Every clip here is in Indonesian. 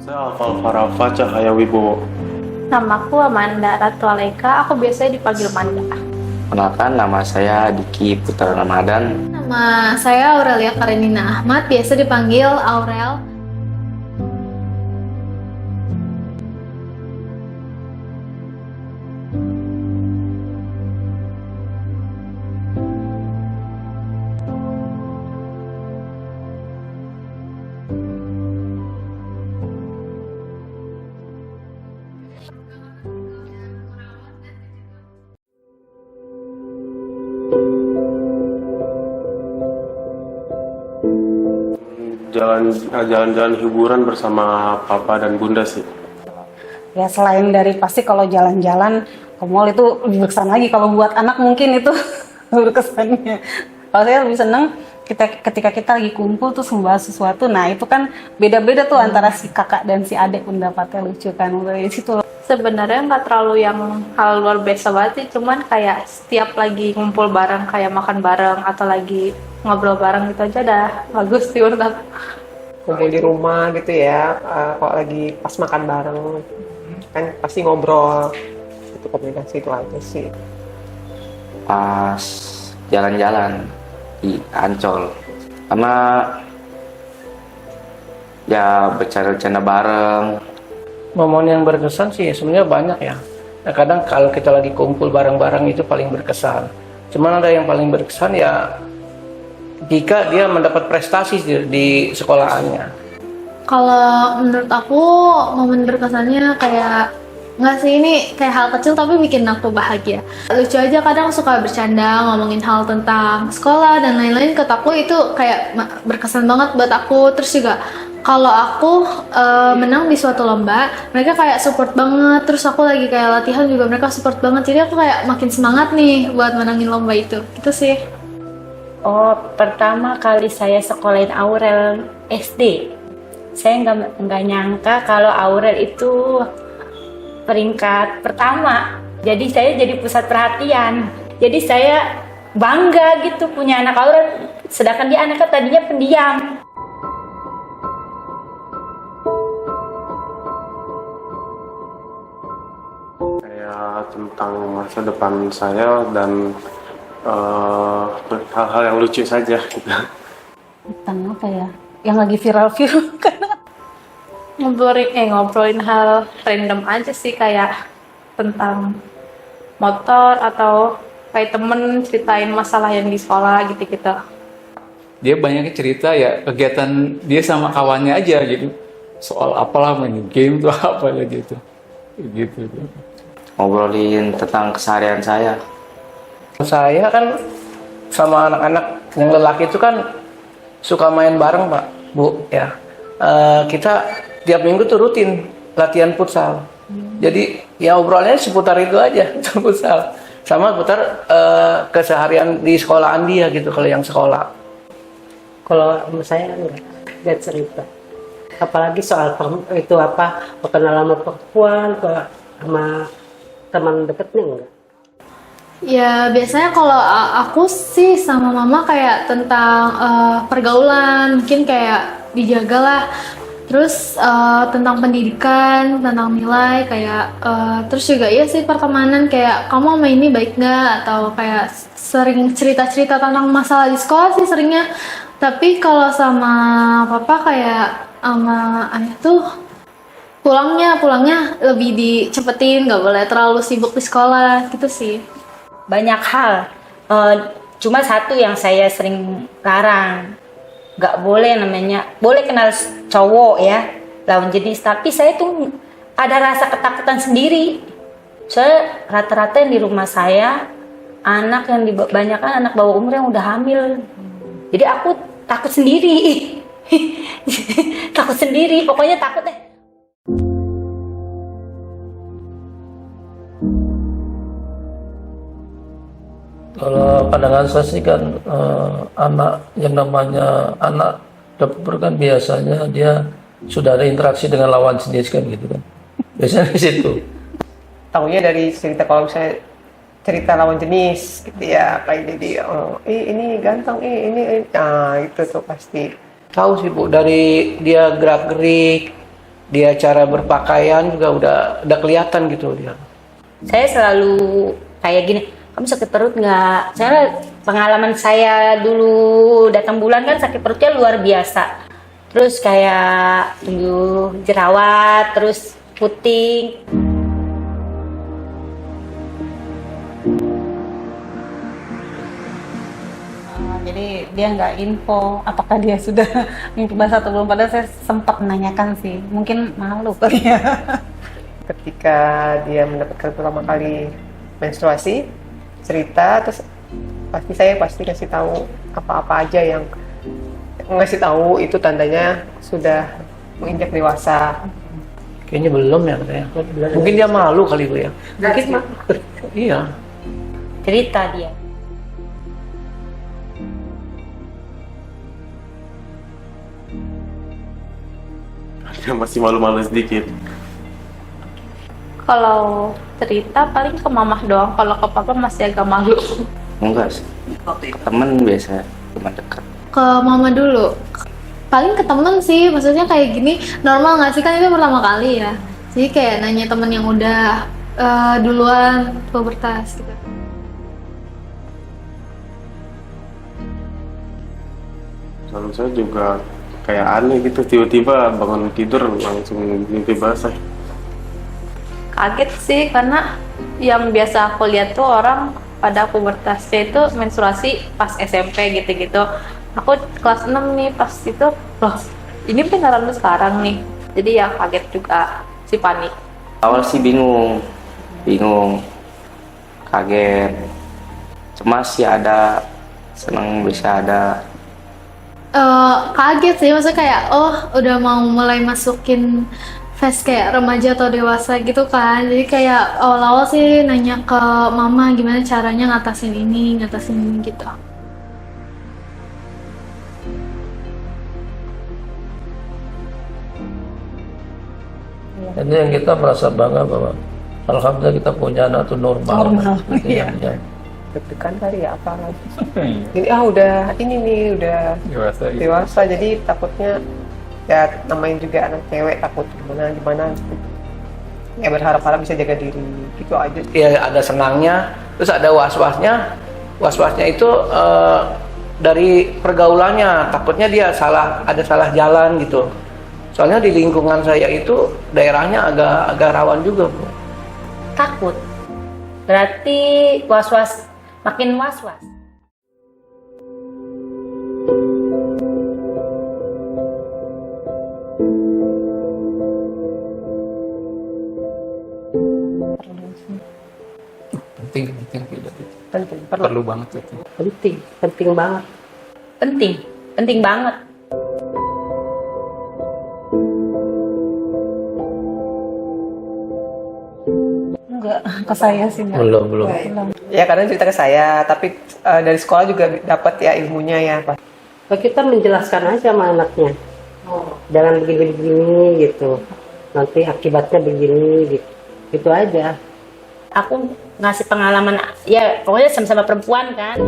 Saya Alfa Farafa Cahaya Wibowo. Namaku Amanda Ratu Aleka, aku biasanya dipanggil Manda. Kenalkan, nama saya Diki Putra Ramadan. Nama saya Aurelia Karenina Ahmad, biasa dipanggil Aurel. Jalan-jalan hiburan bersama papa dan bunda sih. Ya selain dari pasti kalau jalan-jalan ke mall itu lebih berkesan lagi. Kalau buat anak mungkin itu berkesannya. Kalau saya lebih seneng ketika kita lagi kumpul terus membahas sesuatu. Nah itu kan beda-beda tuh antara si kakak dan si adik, pendapatnya lucu kan dari situ. Sebenarnya nggak terlalu yang hal luar biasa banget sih, cuman kayak setiap lagi ngumpul bareng, kayak makan bareng atau lagi ngobrol bareng gitu aja dah bagus sih menurut aku. Kumpul di rumah gitu ya, kalau lagi pas makan bareng kan pasti ngobrol, itu komunikasi itu aja sih. Pas jalan-jalan di Ancol, karena ya bercanda-canda bareng. Momen yang berkesan sih sebenarnya banyak ya. Nah, kadang kalau kita lagi kumpul bareng-bareng itu paling berkesan. Cuman ada yang paling berkesan ya jika dia mendapat prestasi di sekolahannya. Kalau menurut aku momen berkesannya kayak nggak sih, ini kayak hal kecil tapi bikin aku bahagia. Lucu aja, kadang suka bercanda ngomongin hal tentang sekolah dan lain-lain. Ke aku itu kayak berkesan banget buat aku. Terus juga kalau aku menang di suatu lomba, mereka kayak support banget. Terus aku lagi kayak latihan juga mereka support banget. Jadi aku kayak makin semangat nih buat menangin lomba itu. Gitu sih. Oh, pertama kali saya sekolahin Aurel SD. Saya nggak nyangka kalau Aurel itu peringkat pertama. Jadi saya jadi pusat perhatian. Jadi saya bangga gitu punya anak Aurel. Sedangkan dia anaknya tadinya pendiam. Kayak tentang masa depan saya dan hal-hal yang lucu saja gitu. Tentang apa ya? Yang lagi viral-viral kan? Ngobrolin hal random aja sih, kayak tentang motor atau kayak temen ceritain masalah yang di sekolah gitu-gitu. Dia banyak cerita ya kegiatan dia sama kawannya aja gitu, soal apalah, main game tuh apa gitu. Ngobrolin tentang keseharian saya. Saya kan sama anak-anak yang lelaki itu kan suka main bareng Pak, Bu ya. Kita tiap minggu tuh rutin latihan futsal. Jadi ya obrolannya seputar itu aja, futsal. Sama seputar keseharian di sekolahan dia gitu kalau yang sekolah. Kalau sama saya enggak cerita. Apalagi soal perkenalan sama perempuan, sama teman dekatnya enggak. Ya biasanya kalau aku sih sama mama kayak tentang pergaulan, mungkin kayak dijagalah. Terus tentang pendidikan, tentang nilai, kayak terus juga iya sih pertemanan, kayak kamu sama ini baik nggak, atau kayak sering cerita-cerita tentang masalah di sekolah sih seringnya. Tapi kalau sama papa kayak sama ayah tuh pulangnya lebih dicepetin, nggak boleh terlalu sibuk di sekolah gitu sih. Banyak hal. Cuma satu yang saya sering larang. Nggak boleh namanya, boleh kenal cowok ya, lawan jenis, tapi saya tuh ada rasa ketakutan sendiri. Soalnya rata-rata yang di rumah saya anak yang kebanyakan anak bawah umur yang udah hamil. Jadi aku takut sendiri. Takut sendiri, pokoknya takut deh. Kalau pandangan saya sih kan anak yang namanya anak developer kan biasanya dia sudah ada interaksi dengan lawan jenis kan gitu kan. Biasanya di situ. Tahunya dari cerita, kalau misalnya cerita lawan jenis gitu ya, kayak jadi ini ganteng, ini nah itu tuh pasti Tahu sih Bu, dari dia gerak-gerik, dia cara berpakaian juga udah kelihatan gitu dia. Saya selalu kayak gini, kamu sakit perut nggak? Saya pengalaman saya dulu datang bulan kan sakit perutnya luar biasa. Terus kayak tumbuh jerawat, terus puting. Jadi dia nggak info apakah dia sudah mimpi basah atau belum. Padahal saya sempat menanyakan sih, mungkin malu kali ya. Ketika dia mendapatkan pertama kali menstruasi, cerita, terus saya pasti kasih tahu apa-apa aja yang ngasih tahu itu tandanya sudah menginjak dewasa. Kayaknya belum ya katanya. Mungkin dia malu kali Bu ya. Mungkin Iya. Cerita dia. Dia masih malu-malu sedikit. Kalau cerita paling ke mamah doang, kalau ke papa masih agak malu. Enggak sih. Temen biasa, teman dekat. Ke mama dulu. Paling ke temen sih, maksudnya kayak gini normal nggak sih, kan itu pertama kali ya. Jadi kayak nanya temen yang udah duluan pubertas gitu. Dan saya juga kayak aneh gitu, tiba-tiba bangun tidur langsung mimpi basah. Kaget sih, karena yang biasa aku lihat tuh orang pada pubertasnya itu menstruasi pas SMP gitu-gitu. Aku kelas 6 nih, pas itu loh ini beneran lu sekarang nih. Jadi ya kaget juga, si panik. Awal sih bingung, kaget, cemas ya ada, seneng bisa ada. Kaget sih, maksudnya kayak oh udah mau mulai masukin fase kayak remaja atau dewasa gitu kan. Jadi kayak awal-awal sih nanya ke mama gimana caranya ngatasin ini gitu. Jadi yang kita merasa bangga bahwa alhamdulillah kita punya anak itu normal. Iya. deg-degan kali ya apa lagi. Jadi udah ini nih udah dewasa jadi takutnya ya namanya juga anak cewek takut gimana gitu. Ya berharap-harap bisa jaga diri gitu aja. Ya ada senangnya, terus ada was-wasnya. Was-wasnya itu dari pergaulannya, takutnya dia ada salah jalan gitu. Soalnya di lingkungan saya itu daerahnya agak rawan juga, Bu. Takut. Berarti was-was, makin was-was. Penting perlu banget itu. Penting banget. Penting banget. Enggak, ke saya sih enggak. Belum. Ya kadang cerita ke saya, tapi dari sekolah juga dapat ya ilmunya ya Pak. Kita menjelaskan aja sama anaknya. Jangan begini-begini gitu. Nanti akibatnya begini gitu. Itu aja. Aku ngasih pengalaman, ya pokoknya sama-sama perempuan kan.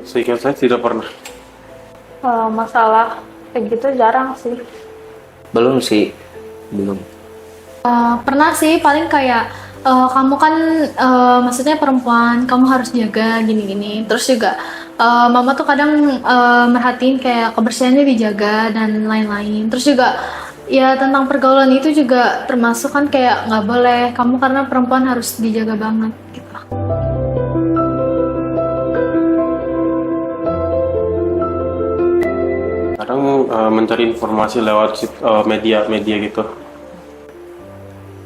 Seingat saya tidak pernah. Masalah kayak gitu jarang sih. Belum sih, belum. Pernah sih, paling kayak kamu kan maksudnya perempuan, kamu harus jaga gini-gini. Terus juga mama tuh kadang merhatiin kayak kebersihannya dijaga dan lain-lain. Terus juga ya tentang pergaulan itu juga termasuk kan kayak nggak boleh kamu karena perempuan harus dijaga banget gitu. Kadang mencari informasi lewat media gitu.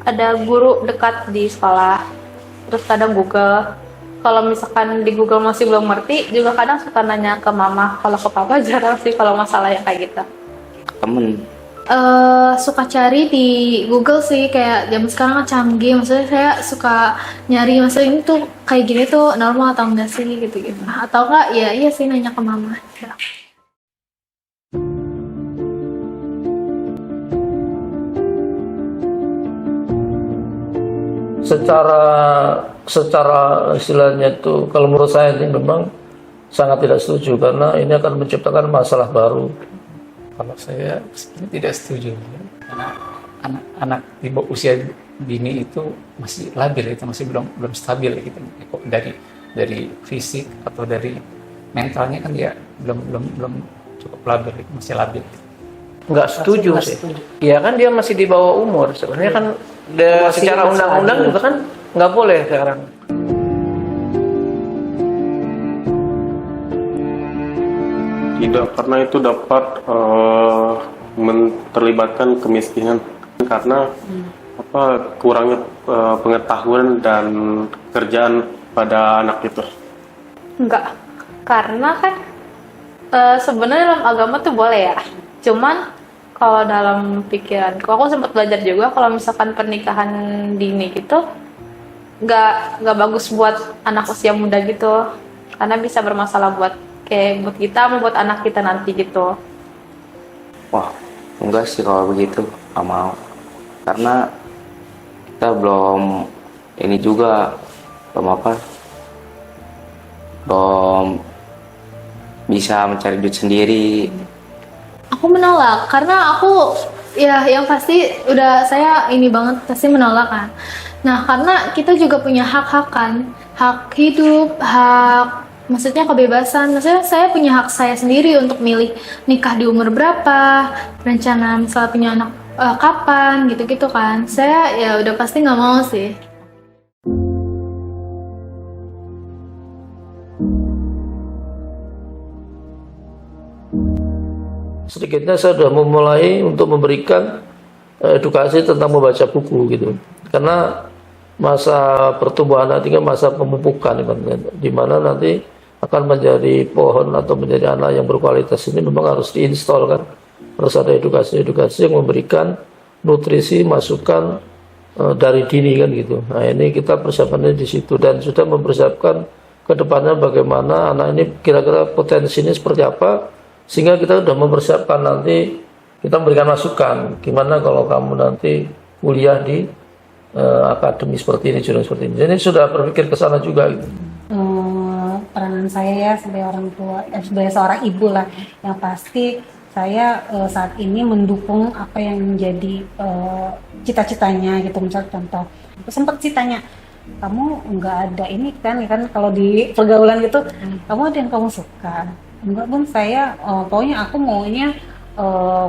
Ada guru dekat di sekolah, terus kadang Google. Kalau misalkan di Google masih belum ngerti, juga kadang suka nanya ke mama. Kalau ke papa jarang sih kalau masalah yang kayak gitu. Temen. Suka cari di Google sih, kayak zaman sekarang kan canggih. Maksudnya saya suka nyari, maksudnya ini tuh kayak gini tuh normal atau enggak sih gitu-gitu. Atau enggak, ya iya sih nanya ke mama. Ya. Secara istilahnya tuh kalau menurut saya ini memang sangat tidak setuju karena ini akan menciptakan masalah baru. Kalau saya sebenarnya tidak setuju, karena anak-anak di bawah usia dini itu masih labil, itu masih belum stabil gitu, dari fisik atau dari mentalnya kan dia belum cukup labil, masih labil. Nggak setuju sih. Iya kan dia masih di bawah umur. Sebenarnya kan secara undang-undang juga kan nggak boleh sekarang. Tidak, karena itu dapat terlibatkan kemiskinan karena kurangnya pengetahuan dan kerjaan pada anak itu. Enggak, karena kan sebenarnya dalam agama tuh boleh ya. Cuman kalau dalam pikiranku, aku sempat belajar juga kalau misalkan pernikahan dini gitu nggak bagus buat anak usia muda gitu, karena bisa bermasalah buat kita mau buat anak kita nanti gitu. Wah, enggak sih kalau begitu, nggak mau. Karena kita belum bisa mencari duit sendiri. Aku menolak karena aku ya yang pasti udah saya ini banget pasti menolak kan. Nah karena kita juga punya hak-hak kan, hak hidup, hak maksudnya kebebasan. Maksudnya saya punya hak saya sendiri untuk milih nikah di umur berapa, rencana misalnya punya anak kapan gitu-gitu kan. Saya ya udah pasti nggak mau sih. Sedikitnya saya sudah memulai untuk memberikan edukasi tentang membaca buku gitu. Karena masa pertumbuhan nanti kan masa pemupukan, di mana nanti akan menjadi pohon atau menjadi anak yang berkualitas ini memang harus diinstal kan. Harus ada edukasi yang memberikan nutrisi, masukan dari dini kan gitu. Nah ini kita persiapannya di situ dan sudah mempersiapkan ke depannya bagaimana anak ini kira-kira potensinya seperti apa. Sehingga kita sudah mempersiapkan nanti kita memberikan masukan gimana kalau kamu nanti kuliah di akademi seperti ini, jurusan seperti ini. Jadi sudah berpikir ke sana juga gitu. Peranan saya ya sebagai orang tua, sebagai seorang ibu lah, yang pasti saya saat ini mendukung apa yang menjadi cita-citanya gitu. Misalnya contoh, sempat sih tanya, kamu nggak ada ini kan kalau di pergaulan gitu, kamu ada yang kamu suka? Enggak Bun, saya pokoknya aku maunya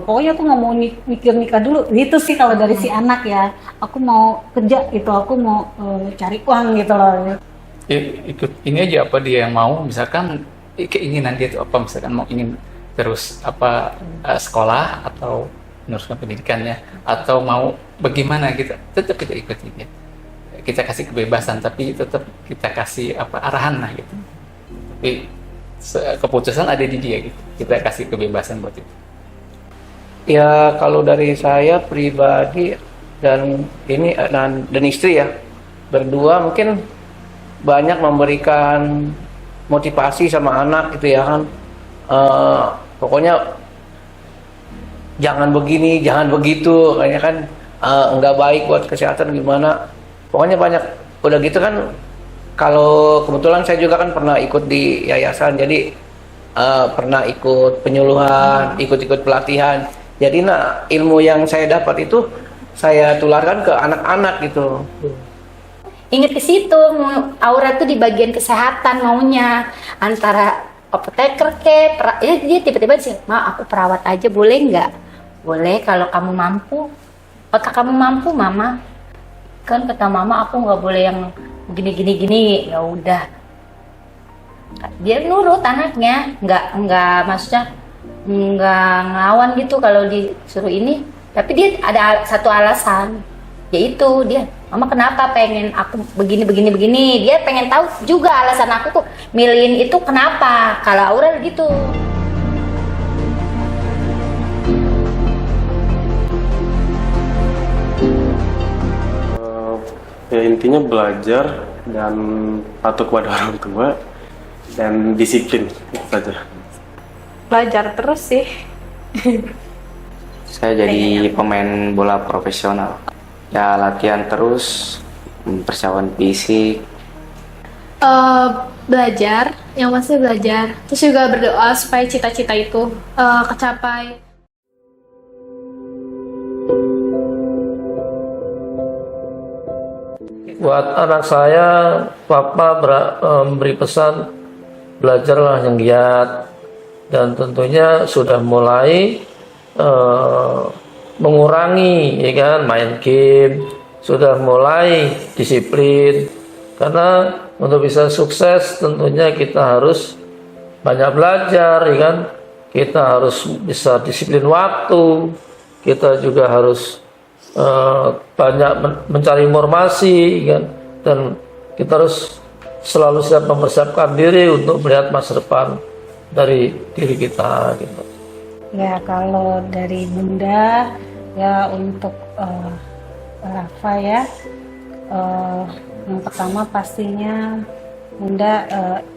pokoknya aku nggak mau mikir nikah dulu gitu sih kalau dari si anak ya. Aku mau kerja gitu, aku mau cari uang gitu loh. Ikut ini aja apa dia yang mau, misalkan keinginan dia itu apa, misalkan mau ingin terus sekolah atau meneruskan pendidikannya atau mau bagaimana, kita tetap kita ikutin ya. Kita kasih kebebasan tapi tetap kita kasih arahan lah gitu. Tapi keputusan ada di dia gitu. Kita kasih kebebasan buat itu. Ya kalau dari saya pribadi dan istri ya, berdua mungkin banyak memberikan motivasi sama anak gitu ya kan. Pokoknya jangan begini, jangan begitu, kayaknya kan nggak baik buat kesehatan gimana. Pokoknya banyak udah gitu kan. Kalau kebetulan saya juga kan pernah ikut di yayasan, jadi pernah ikut penyuluhan, ikut-ikut pelatihan. Jadi ilmu yang saya dapat itu saya tularkan ke anak-anak gitu. Ingat ke situ, Aura tuh di bagian kesehatan maunya antara apoteker dia tiba-tiba sih, Ma aku perawat aja boleh nggak? Boleh kalau kamu mampu. Apakah kamu mampu, Mama? Kan kata Mama aku nggak boleh yang gini. Ya udah, dia nurut anaknya, nggak maksudnya nggak ngelawan gitu kalau disuruh ini. Tapi dia ada satu alasan, yaitu dia, Mama kenapa pengen aku begini. Dia pengen tahu juga alasan aku tuh milihin itu kenapa. Kalau Aura gitu. Ya intinya belajar dan patuh kepada orang tua dan disiplin itu saja. Belajar terus sih. Saya jadi pemain bola profesional. Ya latihan terus, persiapan fisik. Belajar yang pasti belajar. Terus juga berdoa supaya cita-cita itu kecapai. Buat anak saya, Papa memberi pesan belajarlah yang giat, dan tentunya sudah mulai mengurangi, ya kan, main game, sudah mulai disiplin. Karena untuk bisa sukses tentunya kita harus banyak belajar, ya kan. Kita harus bisa disiplin waktu, kita juga harus banyak mencari informasi, kan, dan kita harus selalu siap mempersiapkan diri untuk melihat masa depan dari diri kita, gitu. Ya kalau dari Bunda ya untuk Rafa ya, yang pertama pastinya Bunda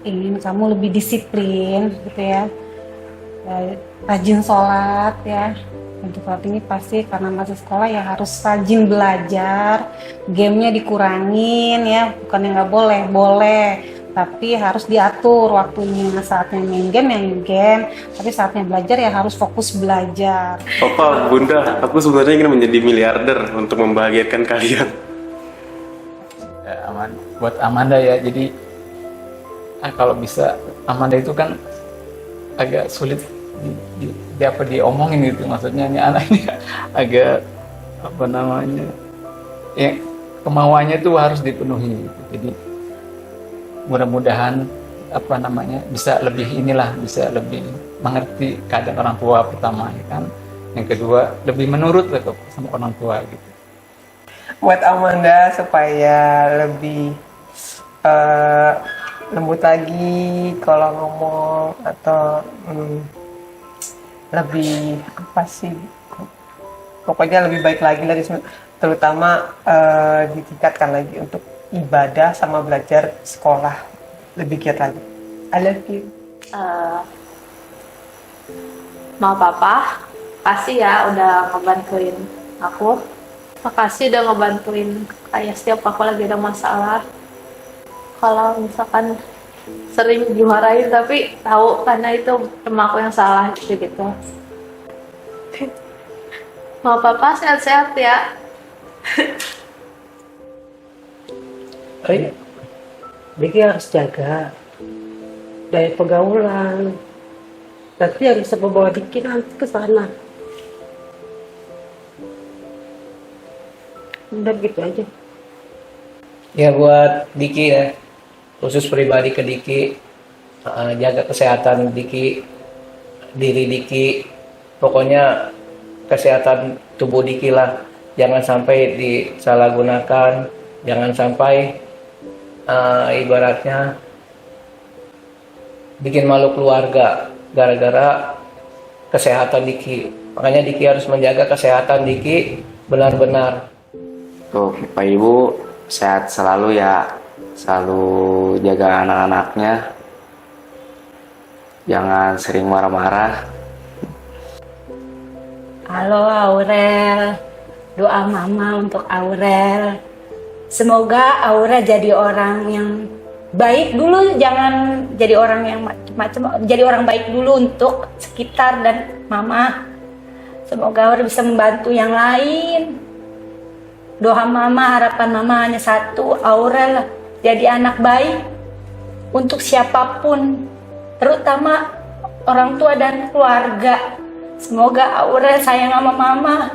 ingin kamu lebih disiplin gitu ya, rajin sholat ya. Untuk saat ini pasti karena masih sekolah ya harus rajin belajar, gamenya dikurangin ya, bukannya nggak boleh, tapi harus diatur waktunya. Saatnya main game, tapi saatnya belajar ya harus fokus belajar. Papa, Bunda, aku sebenarnya ingin menjadi miliarder untuk membahagiakan kalian. Ya, buat Amanda ya, jadi kalau bisa, Amanda itu kan agak sulit diomongin gitu, maksudnya ini anak ini agak apa namanya ya, kemauannya itu harus dipenuhi gitu. Jadi mudah-mudahan apa namanya bisa lebih mengerti keadaan orang tua pertama, ya kan, yang kedua lebih menurut sama orang tua gitu. Buat Amanda supaya lebih lembut lagi kalau ngomong, atau lebih apa sih, pokoknya lebih baik lagi dari terutama ditingkatkan lagi untuk ibadah sama belajar sekolah lebih giat lagi. I love you. Mau Papa, kasih ya udah ngebantuin aku. Makasih udah ngebantuin kayak setiap aku lagi ada masalah. Kalau misalkan sering dimarahin tapi tahu karena itu cuma aku yang salah gitu. Mau Papa sehat-sehat ya. Diki harus jaga dari pergaulan. Nanti yang bisa membawa Diki nanti ke sana. Udah gitu aja. Ya buat Diki ya, khusus pribadi ke Diki, jaga kesehatan Diki, diri Diki, pokoknya kesehatan tubuh Diki lah, jangan sampai disalahgunakan, jangan sampai ibaratnya bikin malu keluarga gara-gara kesehatan Diki. Makanya Diki harus menjaga kesehatan Diki benar-benar. Tuh Bapak Ibu sehat selalu ya, selalu jaga anak-anaknya, jangan sering marah-marah. Halo Aurel, doa mama untuk Aurel. Semoga Aurel jadi orang yang baik dulu, jangan jadi orang yang macam-macam, jadi orang baik dulu untuk sekitar dan mama. Semoga Aurel bisa membantu yang lain. Doa mama, harapan mama hanya satu, Aurel jadi anak baik untuk siapapun, terutama orang tua dan keluarga. Semoga Aurel sayang sama mama.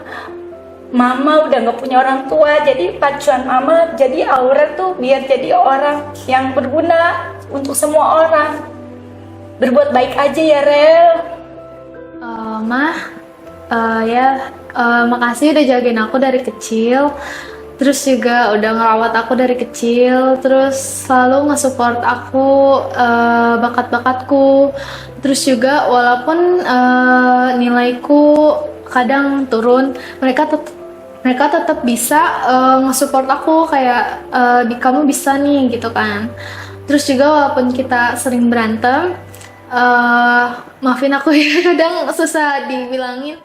Mama udah gak punya orang tua, jadi pacuan mama, jadi Aurel tuh biar jadi orang yang berguna untuk semua orang. Berbuat baik aja ya, Rel. Makasih udah jagain aku dari kecil. Terus juga udah ngerawat aku dari kecil. Terus selalu nge-support aku, bakat-bakatku. Terus juga walaupun nilaiku kadang turun, mereka tetap bisa nge-support aku kayak di kamu bisa nih gitu kan. Terus juga walaupun kita sering berantem, maafin aku ya kadang susah dibilangin.